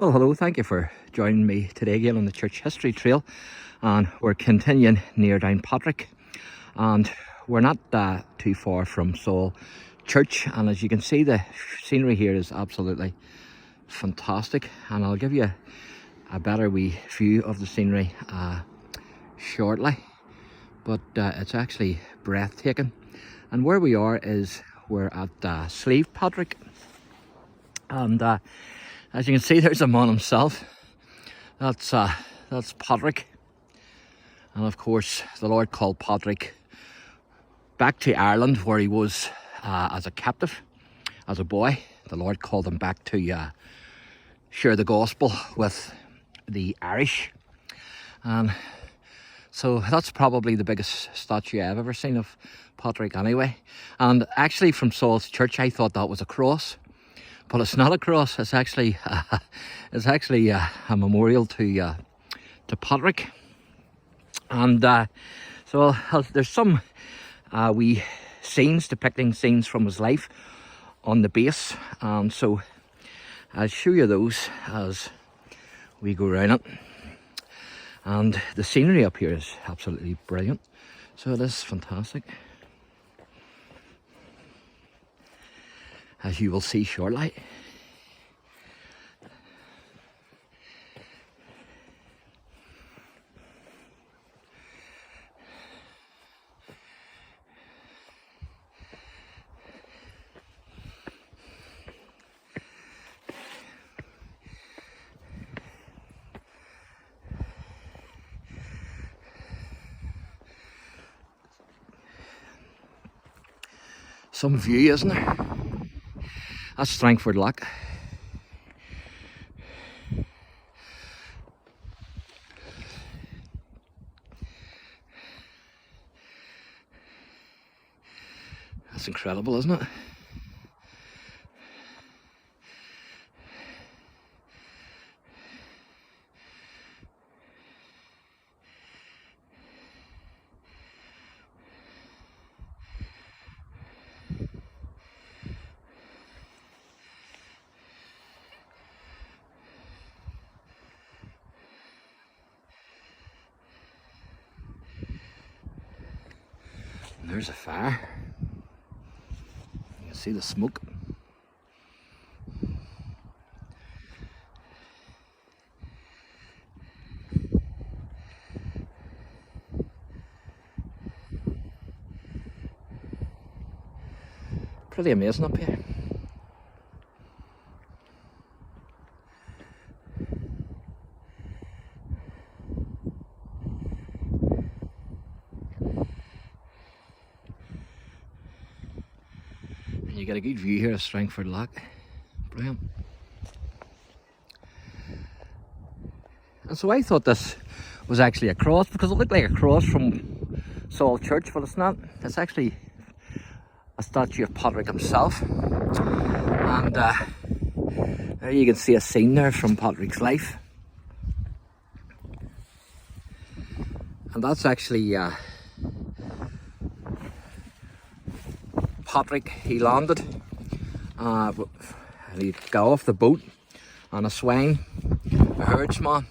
Well, hello, thank you for joining me today again on the Church History Trail, and we're continuing near down Patrick, and we're not too far from Saul Church, and as you can see, the scenery here is absolutely fantastic, and I'll give you a better wee view of the scenery shortly, but it's actually breathtaking. And where we are is we're at Slieve, Patrick, and as you can see, there's a man himself. That's Patrick, and of course the Lord called Patrick back to Ireland, where he was as a captive, as a boy. The Lord called him back to share the gospel with the Irish, and so that's probably the biggest statue I've ever seen of Patrick anyway. And actually, from Saul's church, I thought that was a cross. But it's not a cross. It's actually a memorial to Patrick, and so there's some wee scenes depicting scenes from his life on the base, and so I'll show you those as we go around it. And the scenery up here is absolutely brilliant. So it is fantastic, as you will see shortly. Some view, isn't there? That's Strangford Lock. That's incredible, isn't it? And there's a fire. You can see the smoke. Pretty amazing up here. You get a good view here of Strangford Lock. Brilliant. And so I thought this was actually a cross, because it looked like a cross from Saul Church, but it's not. It's actually a statue of Patrick himself. And there you can see a scene there from Patrick's life. And that's actually Patrick. He landed, he got off the boat, and a swine, a herdsman,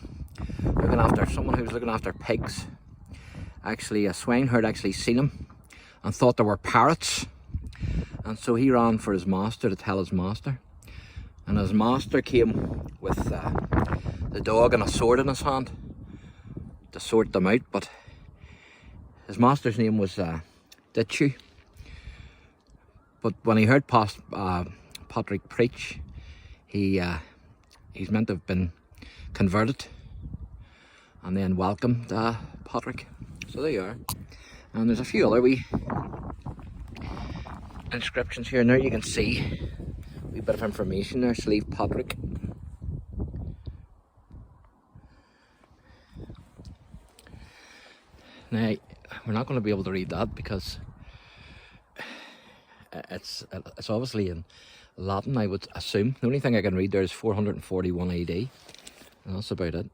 someone who was looking after pigs. Actually, a swineherd actually seen him and thought they were parrots, and so he ran for his master to tell his master. And his master came with the dog and a sword in his hand to sort them out. But his master's name was Ditchu. But when he heard Patrick preach, he's meant to have been converted and then welcomed Patrick. So there you are. And there's a few other wee inscriptions here and there. You can see a wee bit of information there. Slieve, Patrick. Now, we're not going to be able to read that because it's obviously in Latin, I would assume. The only thing I can read there is 441 AD, and that's about it,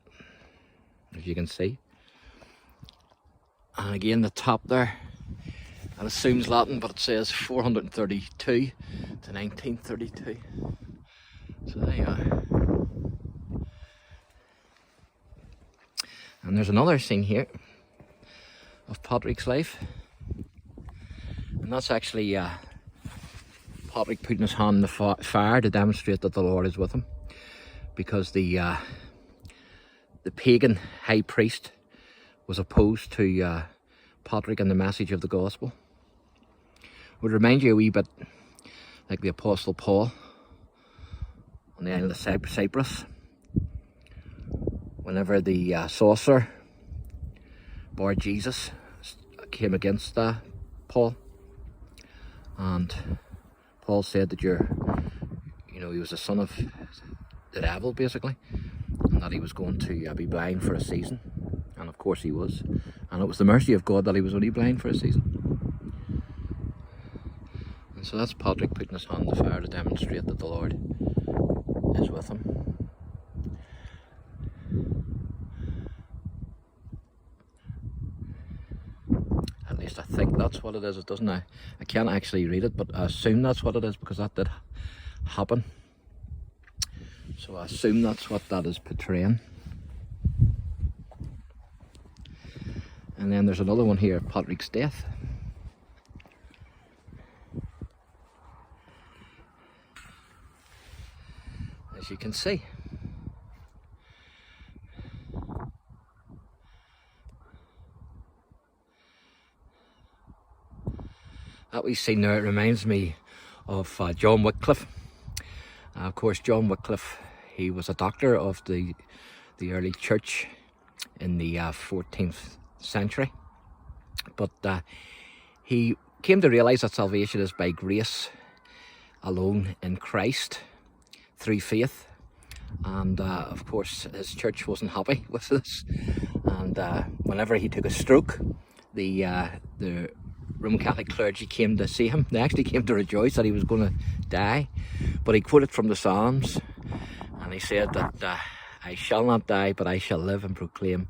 as you can see. And again, the top there, it assumes Latin, but it says 432 to 1932. So there you are. And there's another scene here of Patrick's life, and that's actually Patrick putting his hand in the fire to demonstrate that the Lord is with him, because the pagan high priest was opposed to Patrick and the message of the gospel. Would remind you a wee bit like the Apostle Paul on the island of Cyprus, whenever the sorcerer Bar Jesus came against Paul, and Paul said that he was a son of the devil, basically, and that he was going to be blind for a season. And of course he was, and it was the mercy of God that he was only blind for a season. And so that's Patrick putting his hand in the fire to demonstrate that the Lord is with him. At least I think that's what it is. It doesn't. I can't actually read it, but I assume that's what it is, because that did happen. So I assume that's what that is portraying. And then there's another one here of Patrick's death. As you can see. That we've seen there, it reminds me of John Wycliffe. Of course, John Wycliffe, he was a doctor of the early church in the 14th century, but he came to realise that salvation is by grace alone in Christ through faith. And of course his church wasn't happy with this, and whenever he took a stroke, the Roman Catholic clergy came to see him. They actually came to rejoice that he was going to die, but he quoted from the Psalms, and he said that I shall not die, but I shall live and proclaim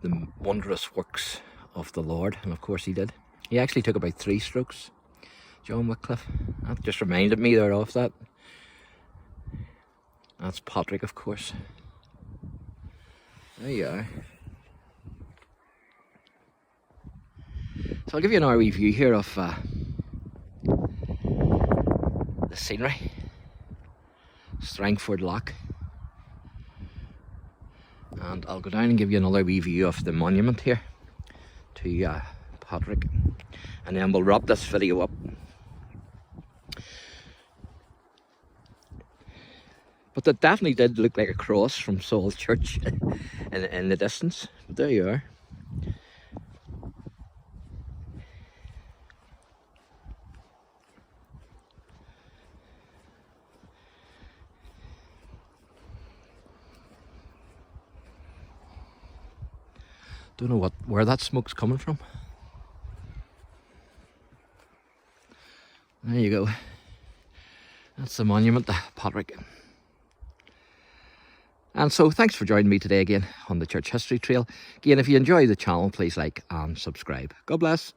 the wondrous works of the Lord. And of course he did. He actually took about 3 strokes, John Wycliffe. That just reminded me there of that. That's Patrick, of course. There you are. So I'll give you an wee view here of the scenery. Strangford Loch. And I'll go down and give you another wee view of the monument here to Patrick, and then we'll wrap this video up. But it definitely did look like a cross from Saul's church in the distance. But there you are. Don't know where that smoke's coming from. There you go. That's the monument to Patrick. And so thanks for joining me today again on the Church History Trail. Again, if you enjoy the channel, please like and subscribe. God bless.